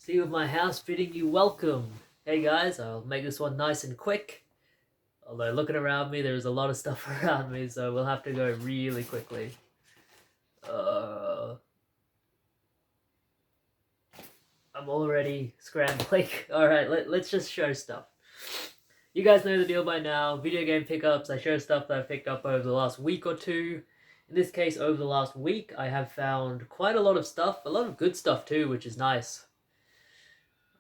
See you with my house bidding you welcome. Hey guys, I'll make this one nice and quick. Although looking around me, there's a lot of stuff around me, so we'll have to go really quickly. I'm already scrambling. Alright, let's just show stuff. You guys know the deal by now. Video game pickups, I show stuff that I've picked up over the last week or two. In this case, over the last week, I have found quite a lot of stuff. A lot of good stuff too, which is nice.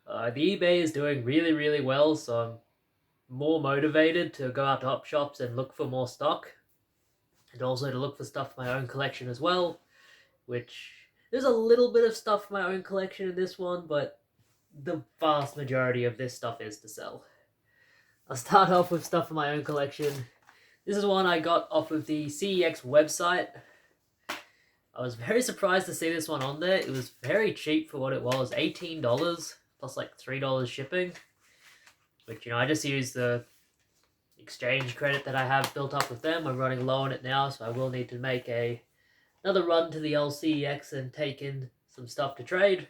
The eBay is doing really well, so I'm more motivated to go out to op shops and look for more stock. And also to look for stuff for my own collection as well, which there's a little bit of stuff for my own collection in this one, but the vast majority of this stuff is to sell. I'll start off with stuff for my own collection. This is one I got off of the CEX website. I was very surprised to see this one on there. It was very cheap for what it was, $18 plus like $3 shipping. Which, I just used the exchange credit that I have built up with them. I'm running low on it now, so I will need to make another run to the LCEX and take in some stuff to trade.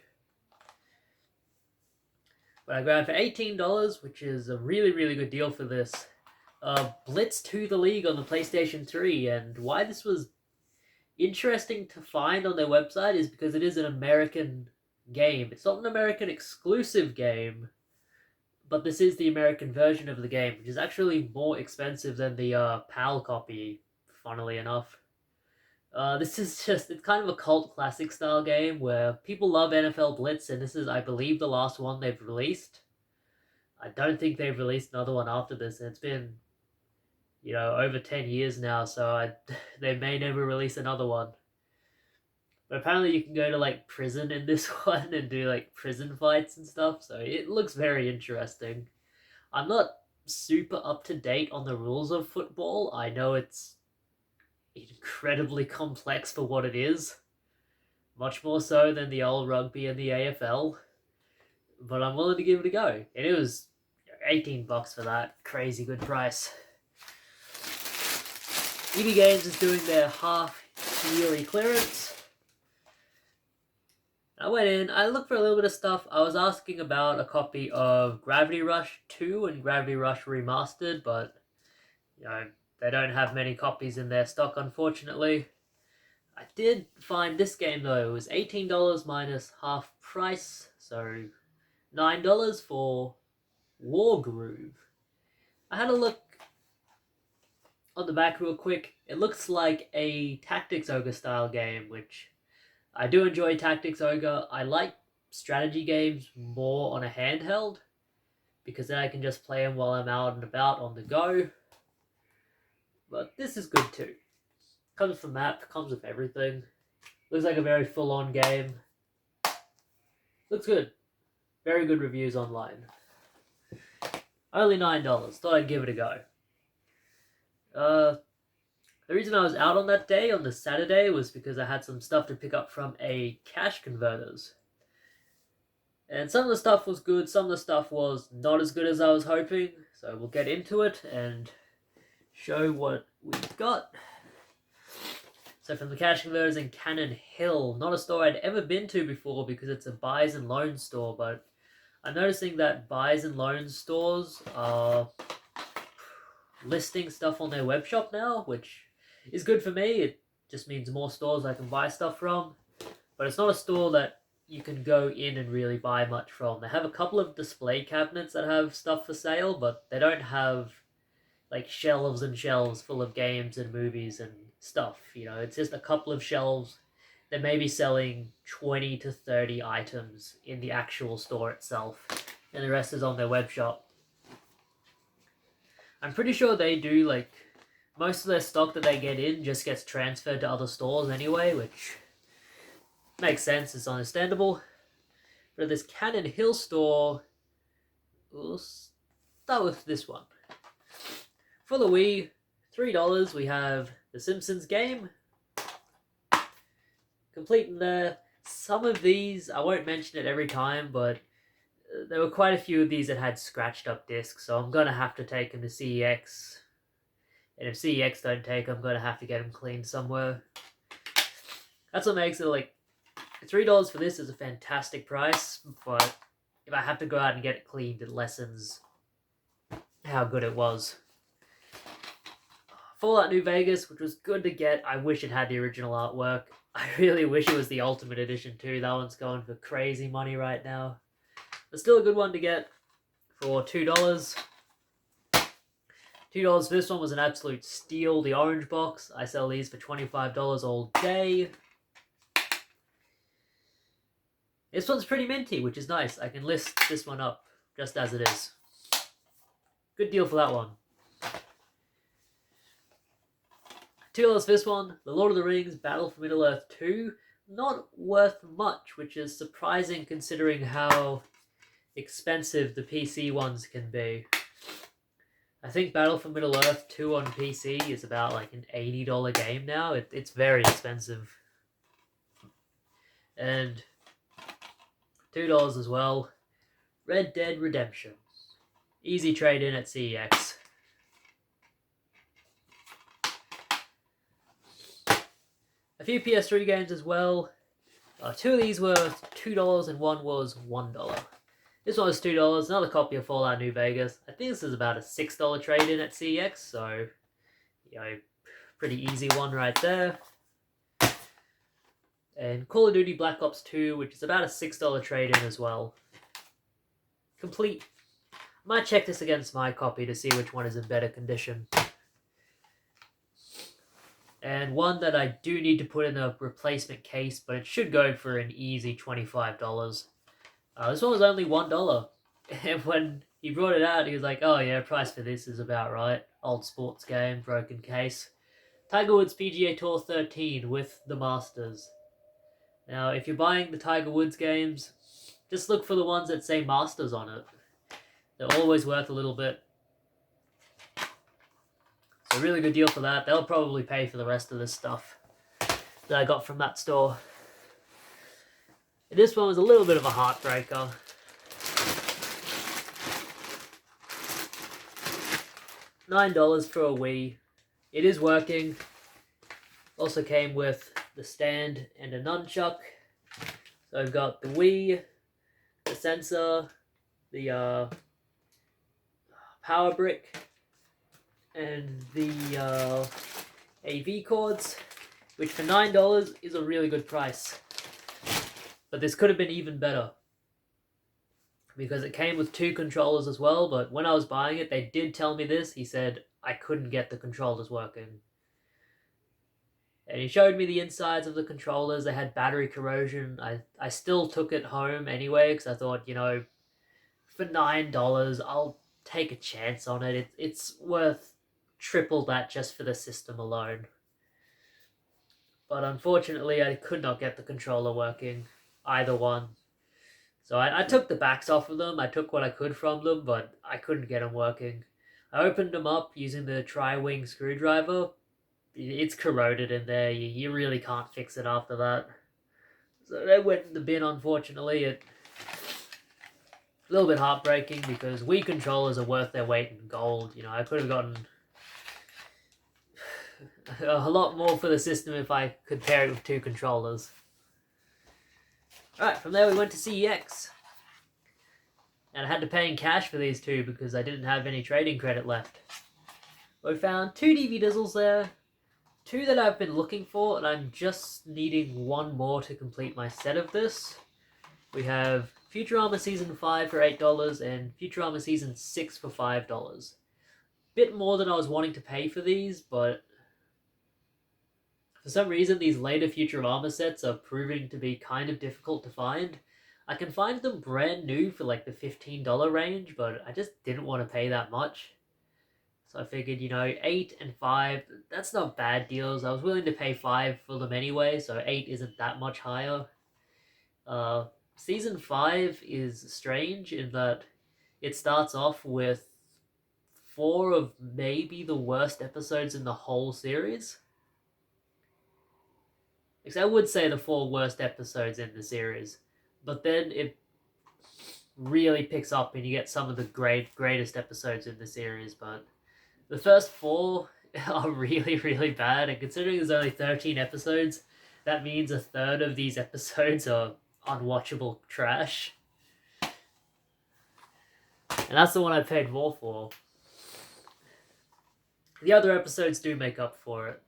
But I grabbed for $18, which is a really good deal for this. Blitz to the League on the PlayStation 3, and why this was interesting to find on their website is because it is an American game. It's not an American exclusive game, but this is the American version of the game, which is actually more expensive than the PAL copy, funnily enough. This is it's kind of a cult classic style game where people love NFL Blitz, and this is, I believe, the last one they've released. I don't think they've released another one after this, and it's been, over 10 years now, so they may never release another one. But apparently you can go to, prison in this one and do, prison fights and stuff, so it looks very interesting. I'm not super up-to-date on the rules of football. I know it's incredibly complex for what it is. Much more so than the old rugby and the AFL. But I'm willing to give it a go. And it was $18 for that. Crazy good price. EB Games is doing their half-yearly clearance. I went in, I looked for a little bit of stuff. I was asking about a copy of Gravity Rush 2 and Gravity Rush Remastered, but, they don't have many copies in their stock, unfortunately. I did find this game, though. It was $18 minus half price, so $9 for Wargroove. I had a look on the back real quick. It looks like a Tactics Ogre style game, which I do enjoy Tactics Ogre. I like strategy games more on a handheld, because then I can just play them while I'm out and about on the go. But this is good too. Comes with the map, comes with everything. Looks like a very full-on game. Looks good. Very good reviews online. Only $9. Thought I'd give it a go. The reason I was out on that day, on the Saturday, was because I had some stuff to pick up from a cash converters. And some of the stuff was good, some of the stuff was not as good as I was hoping. So we'll get into it and show what we've got. So from the cash converters in Cannon Hill, not a store I'd ever been to before because it's a buys and loan store, but I'm noticing that buys and loan stores are listing stuff on their web shop now, which is good for me. It just means more stores I can buy stuff from, but it's not a store that you can go in and really buy much from. They have a couple of display cabinets that have stuff for sale, but they don't have shelves and shelves full of games and movies and stuff. It's just a couple of shelves. They may be selling 20 to 30 items in the actual store itself, and the rest is on their web shop. I'm pretty sure they do, most of their stock that they get in just gets transferred to other stores anyway, which makes sense, it's understandable. But this Cannon Hill store, we'll start with this one. For the Wii, $3, we have the Simpsons Game. Complete in there. Some of these, I won't mention it every time, but there were quite a few of these that had scratched up discs, so I'm going to have to take them to CEX. And if CEX don't take them, I'm going to have to get them cleaned somewhere. That's what makes it $3 for this is a fantastic price, but if I have to go out and get it cleaned, it lessens how good it was. Fallout New Vegas, which was good to get. I wish it had the original artwork. I really wish it was the Ultimate Edition too. That one's going for crazy money right now. But still a good one to get for $2. $2 for this one was an absolute steal. The orange box, I sell these for $25 all day. This one's pretty minty, which is nice. I can list this one up just as it is. Good deal for that one. $2 for this one, The Lord of the Rings Battle for Middle-earth 2. Not worth much, which is surprising considering how expensive the PC ones can be. I think Battle for Middle-earth 2 on PC is about like an $80 game now. It's very expensive. And $2 as well. Red Dead Redemption. Easy trade-in at CEX. A few PS3 games as well. Two of these were $2 and one was $1. This one was $2. Another copy of Fallout New Vegas. I think this is about a $6 trade-in at CEX, so pretty easy one right there. And Call of Duty Black Ops 2, which is about a $6 trade-in as well. Complete. I might check this against my copy to see which one is in better condition. And one that I do need to put in a replacement case, but it should go for an easy $25. This one was only $1. And when he brought it out, he was like, oh yeah, price for this is about right. Old sports game, broken case. Tiger Woods PGA Tour 13 with the Masters. Now, if you're buying the Tiger Woods games, just look for the ones that say Masters on it. They're always worth a little bit. So really good deal for that. They'll probably pay for the rest of this stuff that I got from that store. And this one was a little bit of a heartbreaker. $9 for a Wii. It is working. Also came with the stand and a nunchuck. So I've got the Wii, the sensor, the power brick, and the AV cords, which for $9 is a really good price. But this could have been even better, because it came with 2 controllers as well, but when I was buying it, they did tell me this. He said I couldn't get the controllers working. And he showed me the insides of the controllers. They had battery corrosion. I still took it home anyway, because I thought, for $9, I'll take a chance on it. It's worth triple that just for the system alone. But unfortunately, I could not get the controller working. Either one. So I took the backs off of them. I took what I could from them, but I couldn't get them working. I opened them up using the tri-wing screwdriver. It's corroded in there. You really can't fix it after that. So they went in the bin, unfortunately. A little bit heartbreaking, because Wii controllers are worth their weight in gold. I could have gotten a lot more for the system if I could pair it with 2 controllers. Alright, from there we went to CEX. And I had to pay in cash for these 2 because I didn't have any trading credit left. We found 2 DV-Dizzles there. 2 that I've been looking for, and I'm just needing 1 more to complete my set of this. We have Futurama Season 5 for $8 and Futurama Season 6 for $5. Bit more than I was wanting to pay for these, but for some reason these later Futurama sets are proving to be kind of difficult to find. I can find them brand new for like the $15 range, but I just didn't want to pay that much. So I figured, 8 and 5, that's not bad deals. I was willing to pay 5 for them anyway, so 8 isn't that much higher. Season 5 is strange in that it starts off with 4 of maybe the worst episodes in the whole series. I would say the 4 worst episodes in the series, but then it really picks up and you get some of the greatest episodes in the series, but the first 4 are really, really bad, and considering there's only 13 episodes, that means a third of these episodes are unwatchable trash. And that's the one I paid more for. The other episodes do make up for it.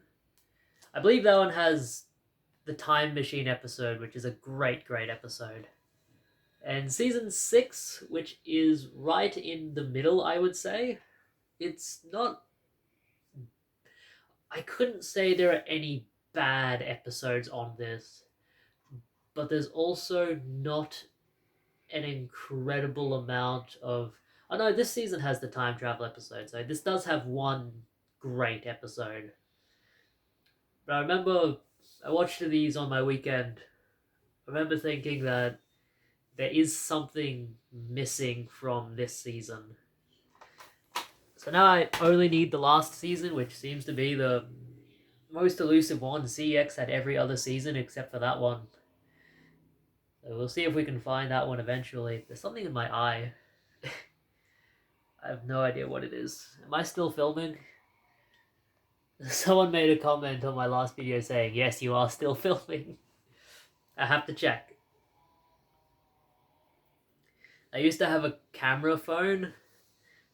I believe that one has the Time Machine episode, which is a great, great episode. And season 6, which is right in the middle, I would say, it's not... I couldn't say there are any bad episodes on this, but there's also not an incredible amount of... Oh no, this season has the time travel episode, so this does have one great episode. But I remember I watched these on my weekend. I remember thinking that there is something missing from this season. So now I only need the last season, which seems to be the most elusive one. CX had every other season except for that one. So we'll see if we can find that one eventually. There's something in my eye. I have no idea what it is. Am I still filming? Someone made a comment on my last video saying, yes, you are still filming. I have to check. I used to have a camera phone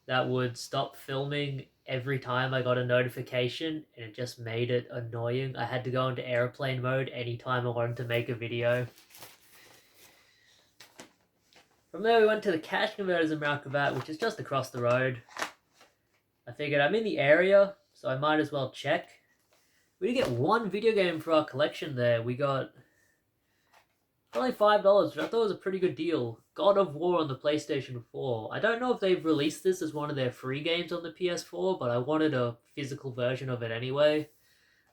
that would stop filming every time I got a notification, and it just made it annoying. I had to go into airplane mode anytime I wanted to make a video. From there we went to the cash converters in Mount Kombat, which is just across the road. I figured I'm in the area, so I might as well check. We did get one video game for our collection there. We got only $5, which I thought was a pretty good deal. God of War on the PlayStation 4. I don't know if they've released this as one of their free games on the PS4, but I wanted a physical version of it anyway.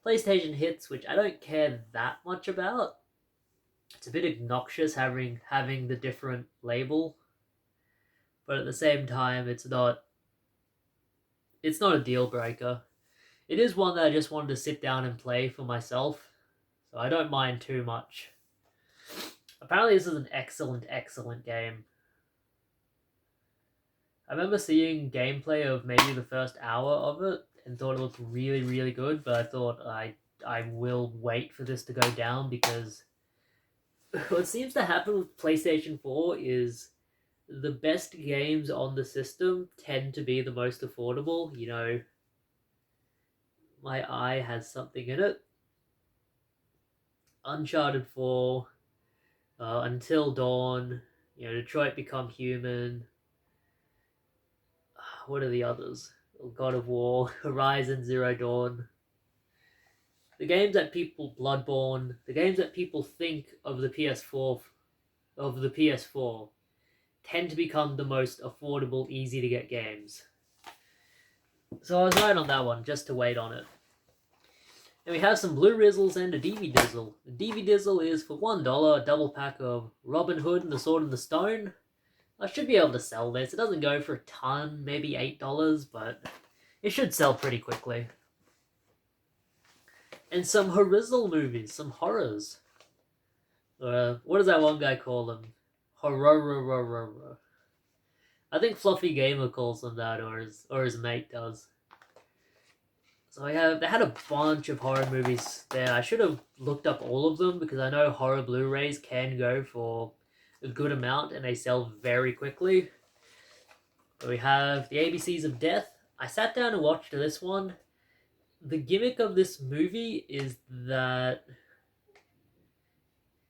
PlayStation Hits, which I don't care that much about. It's a bit obnoxious having the different label, but at the same time, it's not a deal breaker. It is one that I just wanted to sit down and play for myself, so I don't mind too much. Apparently this is an excellent, excellent game. I remember seeing gameplay of maybe the first hour of it and thought it looked really, really good, but I thought I will wait for this to go down, because what seems to happen with PlayStation 4 is the best games on the system tend to be the most affordable. You know, my eye has something in it. Uncharted 4, Until Dawn, you know, Detroit Become Human. What are the others? God of War, Horizon Zero Dawn. The games that people... Bloodborne. The games that people think of the PS4 tend to become the most affordable, easy to get games. So I was right on that one, just to wait on it. And we have some Blue Rizzles and a DV Dizzle. The DV Dizzle is for $1, a double pack of Robin Hood and the Sword and the Stone. I should be able to sell this. It doesn't go for a ton, maybe $8, but it should sell pretty quickly. And some Horizzle movies, some horrors. What does that one guy call them? Horror. I think Fluffy Gamer calls them that, or his mate does. So they had a bunch of horror movies there. I should have looked up all of them, because I know horror Blu-rays can go for a good amount and they sell very quickly. We have the ABCs of Death. I sat down and watched this one. The gimmick of this movie is that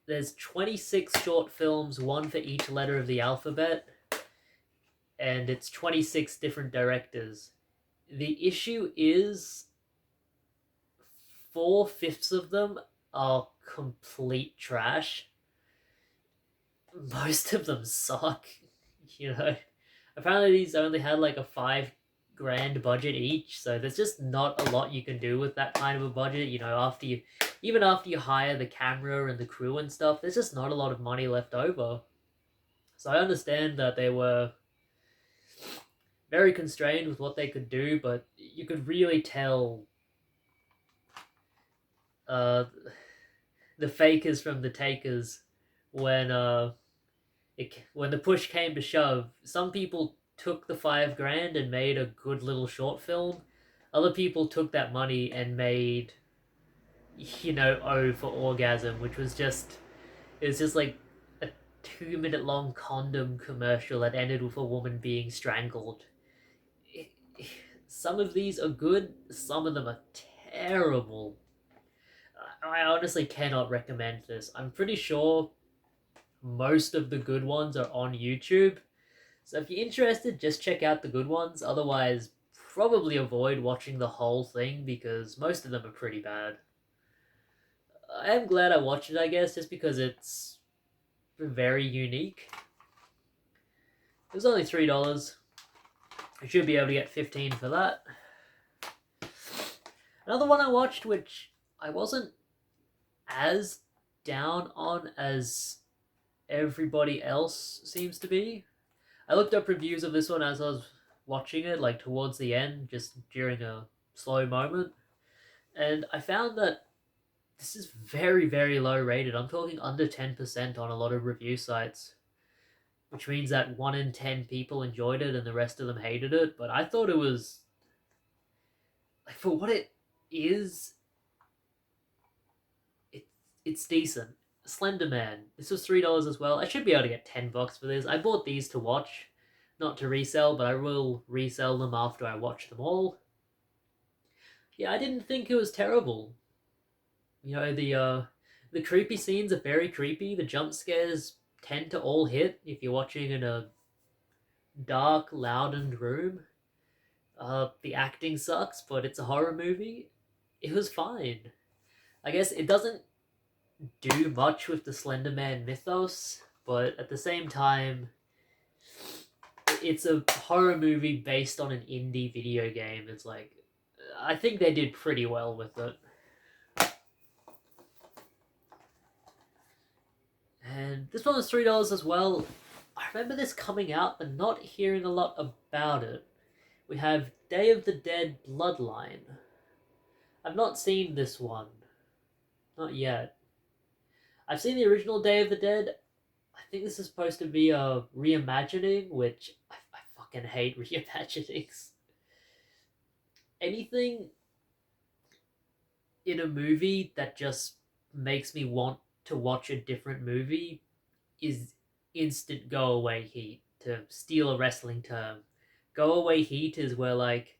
there's 26 short films, one for each letter of the alphabet, and it's 26 different directors. The issue is 4/5 of them are complete trash. Most of them suck, you know. Apparently these only had like a $5,000 budget each, so there's just not a lot you can do with that kind of a budget. You know, even after you hire the camera and the crew and stuff, there's just not a lot of money left over. So I understand that they were very constrained with what they could do, but you could really tell the fakers from the takers when the push came to shove. Some people took the $5,000 and made a good little short film. Other people took that money and made, you know, O for Orgasm, which was just... It was just like a 2-minute long condom commercial that ended with a woman being strangled. Some of these are good, some of them are terrible. I honestly cannot recommend this. I'm pretty sure most of the good ones are on YouTube. So if you're interested, just check out the good ones. Otherwise, probably avoid watching the whole thing because most of them are pretty bad. I am glad I watched it, I guess, just because it's very unique. It was only $3. I should be able to get 15 for that. Another one I watched, which I wasn't as down on as everybody else seems to be. I looked up reviews of this one as I was watching it, like towards the end, just during a slow moment. And I found that this is very, very low rated. I'm talking under 10% on a lot of review sites, which means that 1 in 10 people enjoyed it and the rest of them hated it. But I thought it was, like, for what it is, it's decent. Slenderman. This was $3 as well. I should be able to get $10 for this. I bought these to watch, not to resell, but I will resell them after I watch them all. Yeah, I didn't think it was terrible. You know, the creepy scenes are very creepy. The jump scares tend to all hit if you're watching in a dark, loudened room. The acting sucks, but it's a horror movie. It was fine. I guess it doesn't do much with the Slenderman mythos, but at the same time, it's a horror movie based on an indie video game. It's like, I think they did pretty well with it. And this one was $3 as well. I remember this coming out, but not hearing a lot about it. We have Day of the Dead Bloodline. I've not seen this one. Not yet. I've seen the original Day of the Dead. I think this is supposed to be a reimagining, which I fucking hate reimaginings. Anything in a movie that just makes me want to watch a different movie is instant go away heat, to steal a wrestling term. Go away heat is where, like,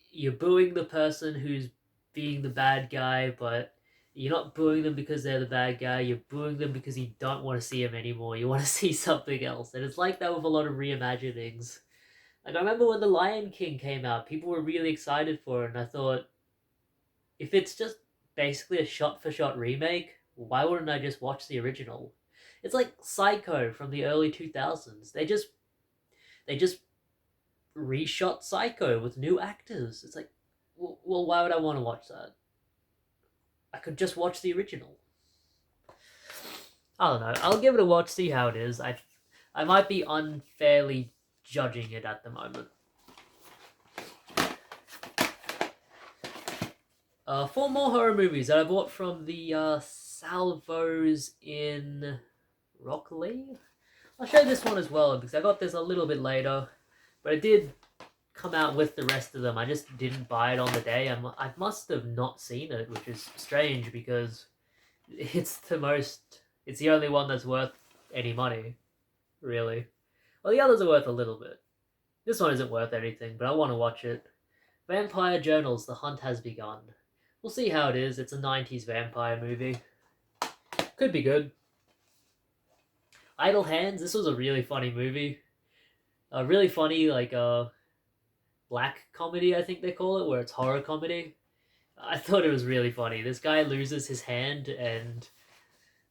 you're booing the person who's being the bad guy, but you're not booing them because they're the bad guy. You're booing them because you don't want to see them anymore. You want to see something else. And it's like that with a lot of reimaginings. Like, I remember when The Lion King came out, people were really excited for it, and I thought, if it's just basically a shot-for-shot remake, why wouldn't I just watch the original? It's like Psycho from the early 2000s. They just reshot Psycho with new actors. It's like, well, why would I want to watch that? I could just watch the original. I don't know. I'll give it a watch, see how it is. I might be unfairly judging it at the moment. 4 more horror movies that I bought from the salvos in Rockley. I'll show this one as well because I got this a little bit later, but it did come out with the rest of them. I just didn't buy it on the day. I must have not seen it, which is strange because it's the only one that's worth any money, really. Well, the others are worth a little bit. This one isn't worth anything, but I want to watch it. Vampire Journals, The Hunt Has Begun. We'll see how it is. It's a 90s vampire movie. Could be good. Idle Hands, this was a really funny movie. A really funny, like, black comedy, I think they call it, where it's horror comedy. I thought it was really funny. This guy loses his hand, and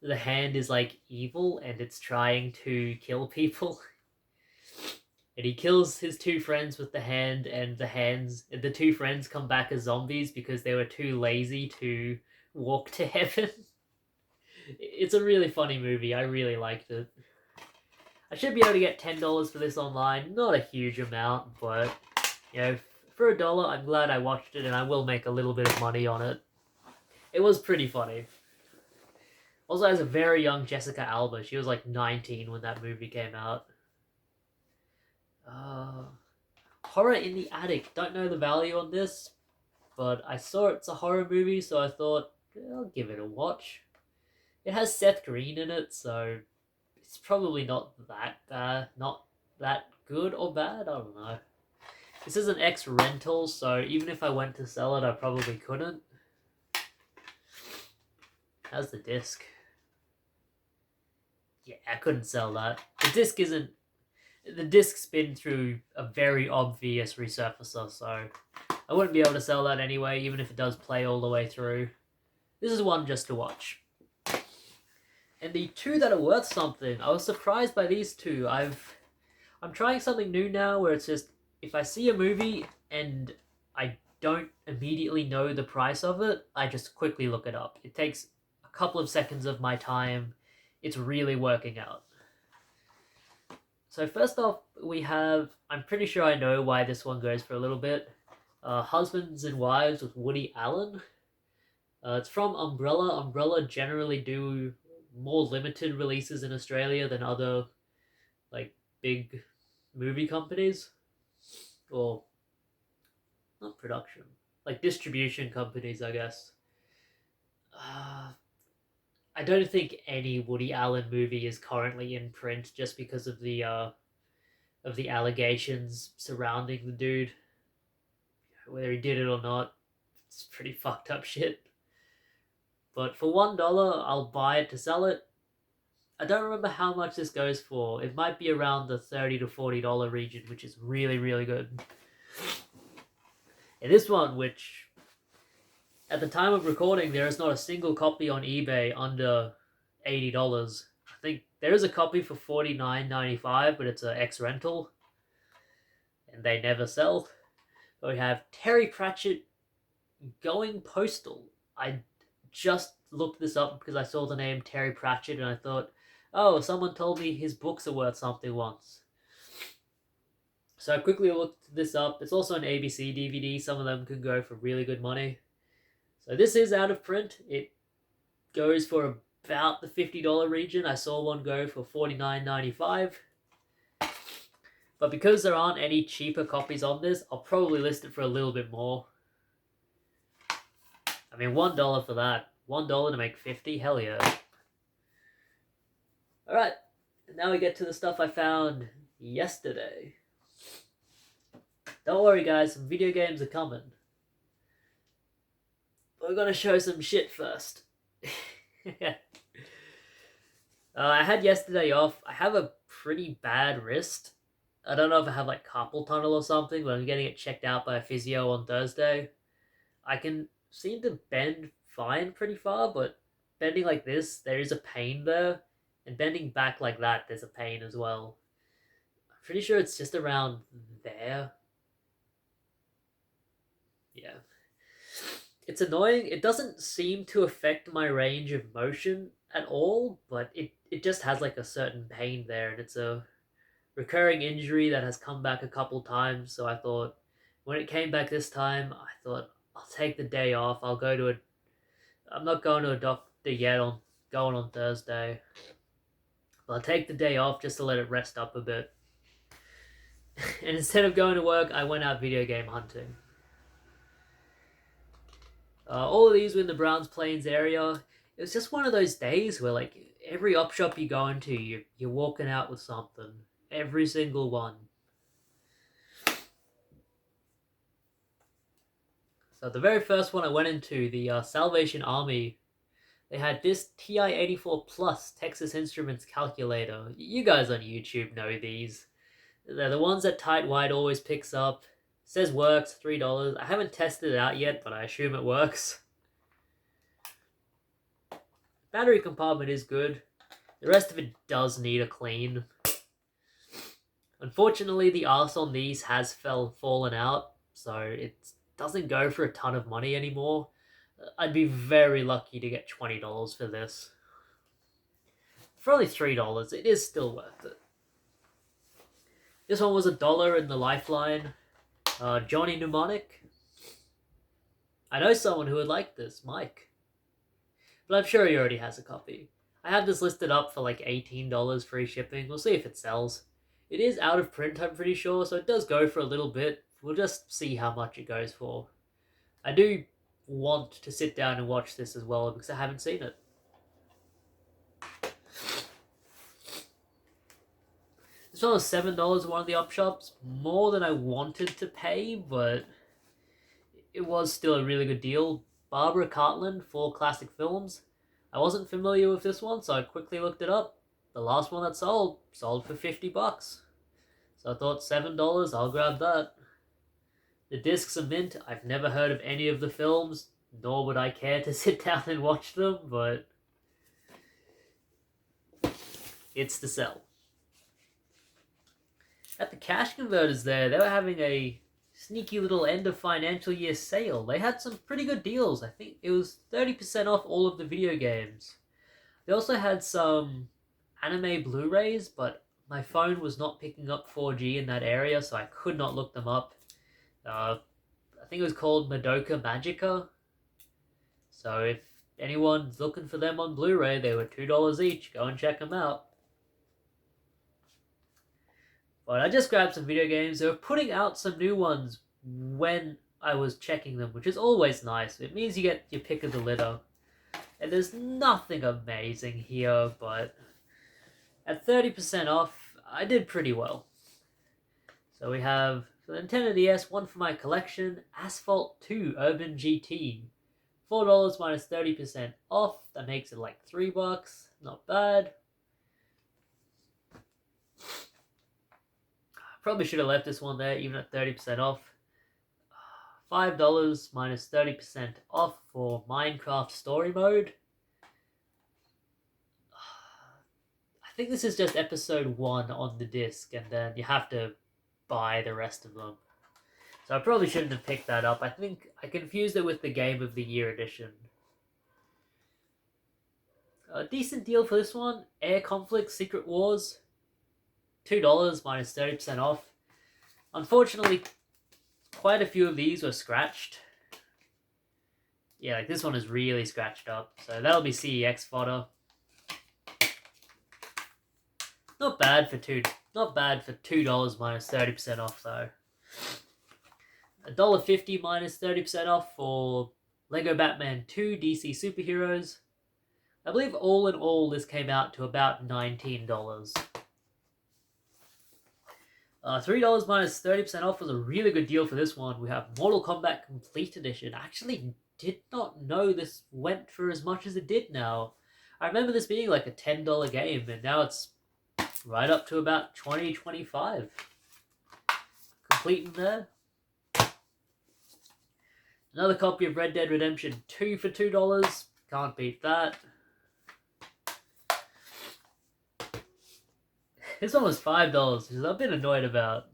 the hand is, like, evil, and it's trying to kill people. And he kills his 2 friends with the hand, and the 2 friends come back as zombies because they were too lazy to walk to heaven. It's a really funny movie. I really liked it. I should be able to get $10 for this online. Not a huge amount, but, you know, for $1, I'm glad I watched it, and I will make a little bit of money on it. It was pretty funny. Also has a very young Jessica Alba. She was like 19 when that movie came out. Horror in the Attic. Don't know the value on this, but I saw it's a horror movie, so I thought, I'll give it a watch. It has Seth Green in it, so it's probably not that good or bad. I don't know. This is an ex-rental, so even if I went to sell it, I probably couldn't. How's the disc? Yeah, I couldn't sell that. The disc isn't... The disc's been through a very obvious resurfacer, so I wouldn't be able to sell that anyway, even if it does play all the way through. This is one just to watch. And the two that are worth something, I was surprised by these two. I'm trying something new now where it's just, if I see a movie and I don't immediately know the price of it, I just quickly look it up. It takes a couple of seconds of my time. It's really working out. So first off, we have, I'm pretty sure I know why this one goes for a little bit. Husbands and Wives with Woody Allen. It's from Umbrella. Umbrella generally do more limited releases in Australia than other like big movie companies. Or not production. Like distribution companies, I guess. I don't think any Woody Allen movie is currently in print just because of the allegations surrounding the dude. Whether he did it or not, it's pretty fucked up shit. But for $1, I'll buy it to sell it. I don't remember how much this goes for. It might be around the $30 to $40 region, which is really, really good. And this one, which at the time of recording, there is not a single copy on eBay under $80. I think there is a copy for $49.95, but it's an ex-rental, and they never sell. We have Terry Pratchett, Going Postal. I just looked this up because I saw the name Terry Pratchett and I thought, oh, someone told me his books are worth something once. So I quickly looked this up. It's also an ABC DVD. Some of them can go for really good money. So this is out of print. It goes for about the $50 region. I saw one go for $49.95. But because there aren't any cheaper copies on this, I'll probably list it for a little bit more. I mean, $1 for that. $1 to make 50? Hell yeah. Alright, now we get to the stuff I found yesterday. Don't worry guys, some video games are coming. We're gonna show some shit first. I had yesterday off. I have a pretty bad wrist. I don't know if I have like carpal tunnel or something, but I'm getting it checked out by a physio on Thursday. I can seem to bend fine pretty far, but bending like this, there is a pain there. And bending back like that, there's a pain as well. I'm pretty sure it's just around there. Yeah. It's annoying. It doesn't seem to affect my range of motion at all, but it just has like a certain pain there, and it's a recurring injury that has come back a couple times. So I thought, when it came back this time, I thought, I'll take the day off. I'm not going to a doctor yet. I'm going on Thursday. But I'll take the day off just to let it rest up a bit. And instead of going to work, I went out video game hunting. All of these were in the Browns Plains area. It was just one of those days where, like, every op shop you go into, you're walking out with something. Every single one. So the very first one I went into, the Salvation Army, they had this TI-84 Plus Texas Instruments calculator. You guys on YouTube know these. They're the ones that Tight White always picks up. Says works, $3. I haven't tested it out yet, but I assume it works. Battery compartment is good. The rest of it does need a clean. Unfortunately, the arse on these has fallen out, so it doesn't go for a ton of money anymore. I'd be very lucky to get $20 for this. For only $3, it is still worth it. This one was $1 in the Lifeline. Johnny Mnemonic. I know someone who would like this, Mike. But I'm sure he already has a copy. I have this listed up for like $18 free shipping. We'll see if it sells. It is out of print, I'm pretty sure, so it does go for a little bit. We'll just see how much it goes for. I do want to sit down and watch this as well because I haven't seen it. This one was $7 at one of the op shops, more than I wanted to pay, but it was still a really good deal. Barbara Cartland for classic films. I wasn't familiar with this one, so I quickly looked it up. The last one that sold for $50. So I thought $7, I'll grab that. The discs are mint. I've never heard of any of the films, nor would I care to sit down and watch them, but it's to sell. At the cash converters there, they were having a sneaky little end of financial year sale. They had some pretty good deals. I think it was 30% off all of the video games. They also had some anime Blu-rays, but my phone was not picking up 4G in that area, so I could not look them up. I think it was called Madoka Magica. So if anyone's looking for them on Blu-ray, they were $2 each. Go and check them out. But I just grabbed some video games. They were putting out some new ones when I was checking them, which is always nice. It means you get your pick of the litter. And there's nothing amazing here, but at 30% off, I did pretty well. So we have, for the Nintendo DS, one for my collection, Asphalt 2 Urban GT. $4 minus 30% off. That makes it like $3. Not bad. Probably should have left this one there, even at 30% off. $5 minus 30% off for Minecraft Story Mode. I think this is just episode 1 on the disc, and then you have to buy the rest of them. So I probably shouldn't have picked that up. I think I confused it with the Game of the Year edition. A decent deal for this one. Air Conflict Secret Wars. $2 minus 30% off. Unfortunately, quite a few of these were scratched. Yeah, like this one is really scratched up. So that'll be CEX fodder. Not bad for $2 minus 30% off though. $1.50 minus 30% off for Lego Batman 2 DC Superheroes. I believe all in all this came out to about $19. $3 minus 30% off was a really good deal for this one. We have Mortal Kombat Complete Edition. I actually did not know this went for as much as it did now. I remember this being like a $10 game, and now it's right up to about $20, $25. Complete in there. Another copy of Red Dead Redemption 2 for $2. Can't beat that. This one was $5, which I've been annoyed about.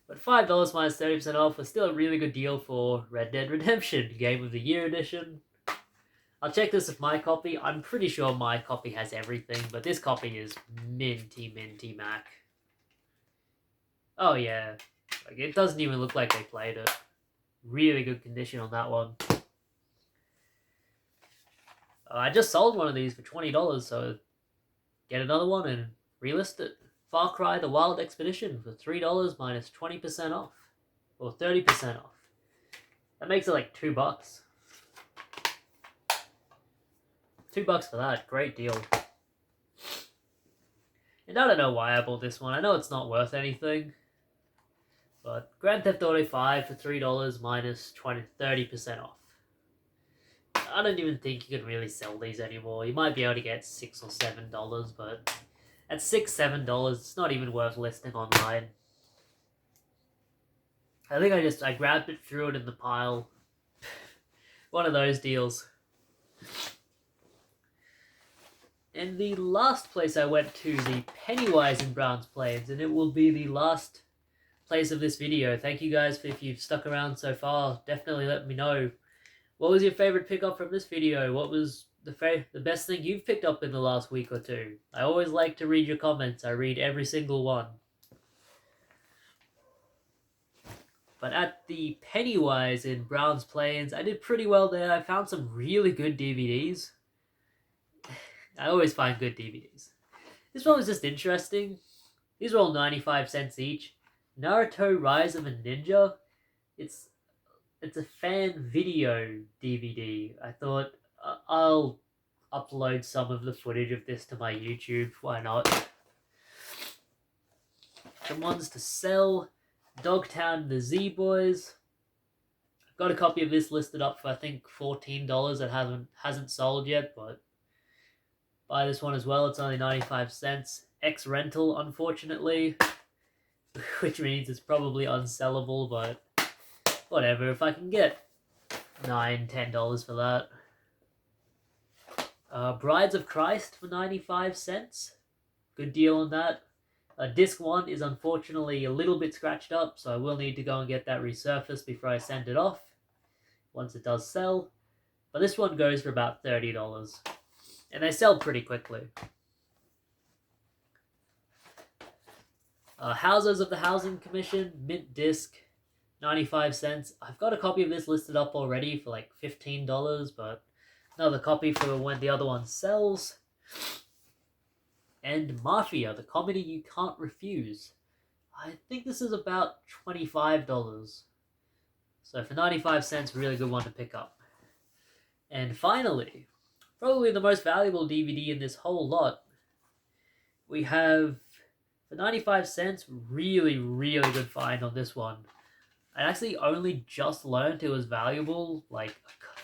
But $5 minus 30% off was still a really good deal for Red Dead Redemption, Game of the Year edition. I'll check this with my copy. I'm pretty sure my copy has everything, but this copy is minty Mac. Oh yeah, like it doesn't even look like they played it. Really good condition on that one. I just sold one of these for $20, so get another one and relist it. Far Cry The Wild Expedition for $3 minus 20% off. Or 30% off. That makes it like $2. $2 for that, great deal. And I don't know why I bought this one. I know it's not worth anything. But Grand Theft Auto 5 for $3 minus 30% off. I don't even think you can really sell these anymore. You might be able to get $6 or $7, but at $6, $7, it's not even worth listing online. I think I grabbed it, threw it in the pile. One of those deals. And the last place I went to, the Pennywise in Browns Plains, and it will be the last place of this video. Thank you guys if you've stuck around so far. Definitely let me know. What was your favorite pickup from this video? What was the best thing you've picked up in the last week or two? I always like to read your comments. I read every single one. But at the Pennywise in Browns Plains, I did pretty well there. I found some really good DVDs. I always find good DVDs. This one was just interesting. These were all 95 cents each. Naruto Rise of a Ninja. It's a fan video DVD. I thought I'll upload some of the footage of this to my YouTube. Why not? Some ones to sell. Dogtown the Z-Boys. I've got a copy of this listed up for I think $14 that hasn't sold yet, but buy this one as well. It's only 95 cents. X rental, unfortunately, which means it's probably unsellable, but whatever. If I can get $9-10 for that. Brides of Christ for 95 cents. Good deal on that. Disc 1 is unfortunately a little bit scratched up, so I will need to go and get that resurfaced before I send it off, once it does sell. But this one goes for about $30. And they sell pretty quickly. Houses of the Housing Commission, mint disc, 95 cents. I've got a copy of this listed up already for like $15, but another copy for when the other one sells. And Mafia, the comedy you can't refuse. I think this is about $25. So for 95 cents, really good one to pick up. And finally, probably the most valuable DVD in this whole lot, we have, for 95 cents, really, really good find on this one. I actually only just learned it was valuable like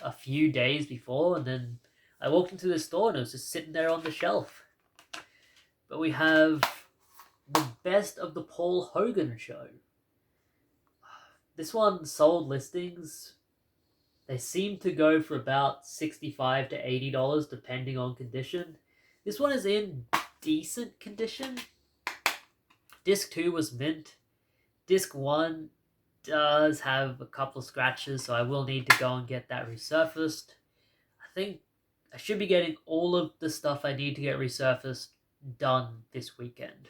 a few days before, and then I walked into the store and it was just sitting there on the shelf. But we have the Best of the Paul Hogan Show. This one sold listings. They seem to go for about $65 to $80 depending on condition. This one is in decent condition. Disc 2 was mint. Disc 1 does have a couple of scratches, so I will need to go and get that resurfaced. I think I should be getting all of the stuff I need to get resurfaced done this weekend.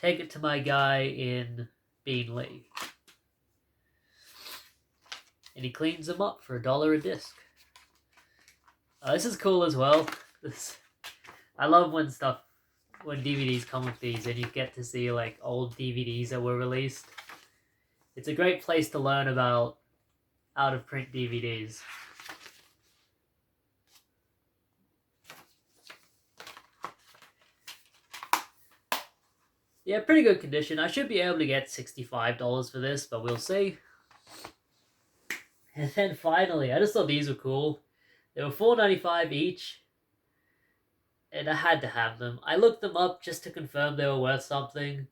Take it to my guy in Beanley. And he cleans them up for $1 a disc. This is cool as well. I love when DVDs come with these and you get to see like old DVDs that were released. It's a great place to learn about out-of-print DVDs. Yeah, pretty good condition. I should be able to get $65 for this, but we'll see. And then finally, I just thought these were cool. They were $4.95 each, and I had to have them. I looked them up just to confirm they were worth something.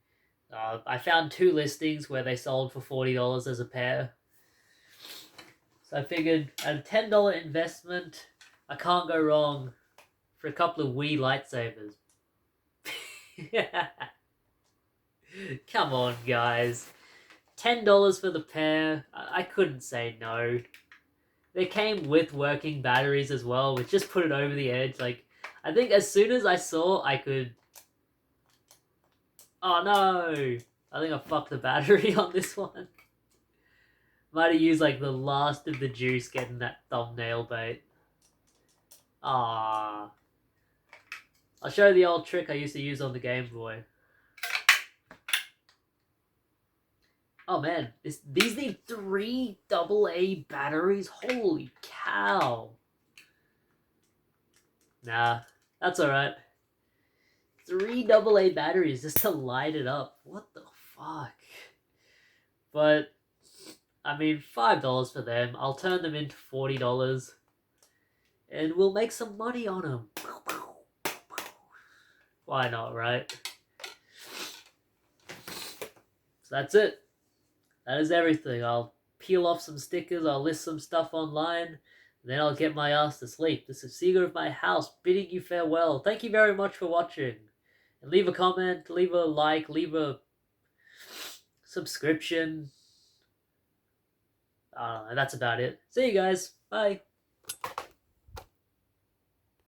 I found 2 listings where they sold for $40 as a pair. So I figured at a $10 investment, I can't go wrong for a couple of Wii lightsabers. Come on, guys. $10 for the pair. I couldn't say no. They came with working batteries as well, which just put it over the edge. Like, I think as soon as I saw I could... Oh no! I think I fucked the battery on this one. Might have used like the last of the juice getting that thumbnail bait. Ah. I'll show you the old trick I used to use on the Game Boy. Oh man, these need 3 AA batteries? Holy cow. Nah, that's alright. 3 AA batteries just to light it up. What the fuck? But, I mean, $5 for them. I'll turn them into $40. And we'll make some money on them. Why not, right? So that's it. That is everything. I'll peel off some stickers, I'll list some stuff online, and then I'll get my ass to sleep. This is Seeger of my house, bidding you farewell. Thank you very much for watching. And leave a comment, leave a like, leave a subscription. I don't know, that's about it. See you guys. Bye.